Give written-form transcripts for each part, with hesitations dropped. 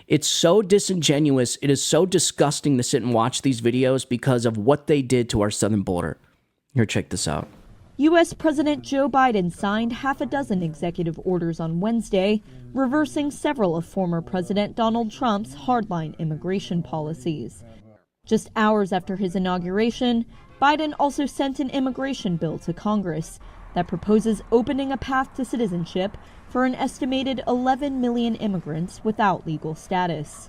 It's so disingenuous. It is so disgusting to sit and watch these videos because of what they did to our southern border. Here, check this out. U.S. President Joe Biden signed half a dozen executive orders on Wednesday, reversing several of former President Donald Trump's hardline immigration policies. Just hours after his inauguration, Biden also sent an immigration bill to Congress that proposes opening a path to citizenship for an estimated 11 million immigrants without legal status.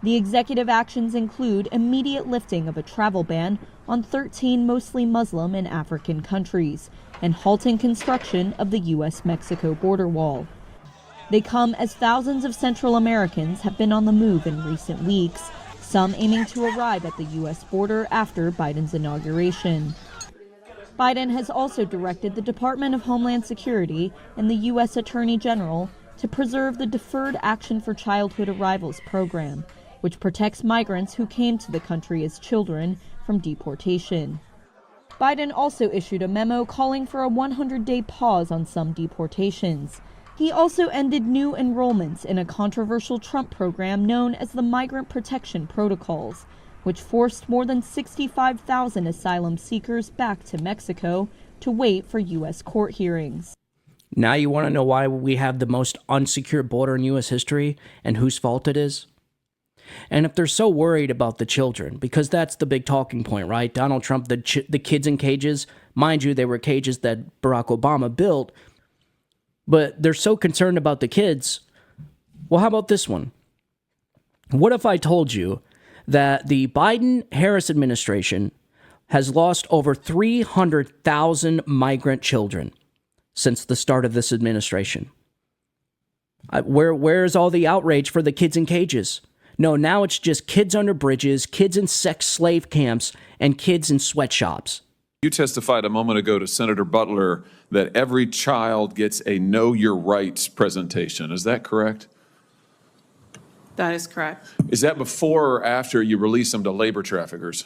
The executive actions include immediate lifting of a travel ban on 13 mostly Muslim and African countries and halting construction of the U.S.-Mexico border wall. They come as thousands of Central Americans have been on the move in recent weeks, some aiming to arrive at the U.S. border after Biden's inauguration. Biden has also directed the Department of Homeland Security and the U.S. Attorney General to preserve the Deferred Action for Childhood Arrivals program, which protects migrants who came to the country as children from deportation. Biden also issued a memo calling for a 100-day pause on some deportations. He also ended new enrollments in a controversial Trump program known as the Migrant Protection Protocols, which forced more than 65,000 asylum seekers back to Mexico to wait for U.S. court hearings. Now you want to know why we have the most unsecured border in U.S. history and whose fault it is? And if they're so worried about the children, because that's the big talking point, right? Donald Trump, the kids in cages, mind you, they were cages that Barack Obama built, but they're so concerned about the kids. Well, how about this one? What if I told you that the Biden-Harris administration has lost over 300,000 migrant children since the start of this administration? Where's all the outrage for the kids in cages? No, now it's just kids under bridges, kids in sex slave camps, and kids in sweatshops. You testified a moment ago to Senator Butler that every child gets a Know Your Rights presentation. Is that correct? That is correct. Is that before or after you release them to labor traffickers?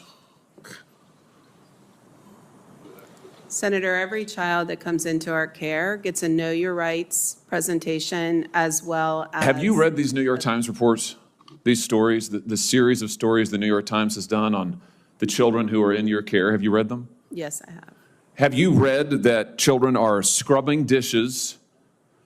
Senator, every child that comes into our care gets a Know Your Rights presentation as well as... Have you read these New York Times reports, these stories, the series of stories the New York Times has done on the children who are in your care? Have you read them? Yes, I have. Have you read that children are scrubbing dishes,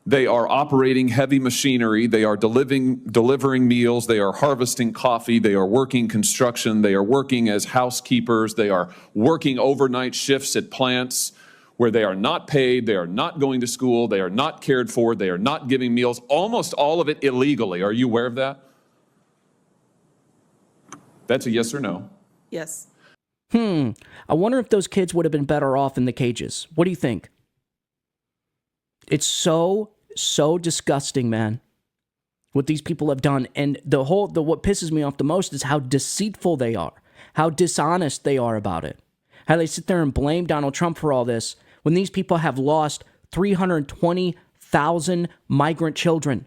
they are operating heavy machinery, they are delivering meals, they are harvesting coffee, they are working construction, they are working as housekeepers, they are working overnight shifts at plants where they are not paid, they are not going to school, they are not cared for, they are not giving meals, almost all of it illegally. Are you aware of that? That's a yes or no. Yes. I wonder if those kids would have been better off in the cages. What do you think? It's so disgusting, man, what these people have done. And what pisses me off the most is how deceitful they are, how dishonest they are about it, how they sit there and blame Donald Trump for all this when these people have lost 320,000 migrant children.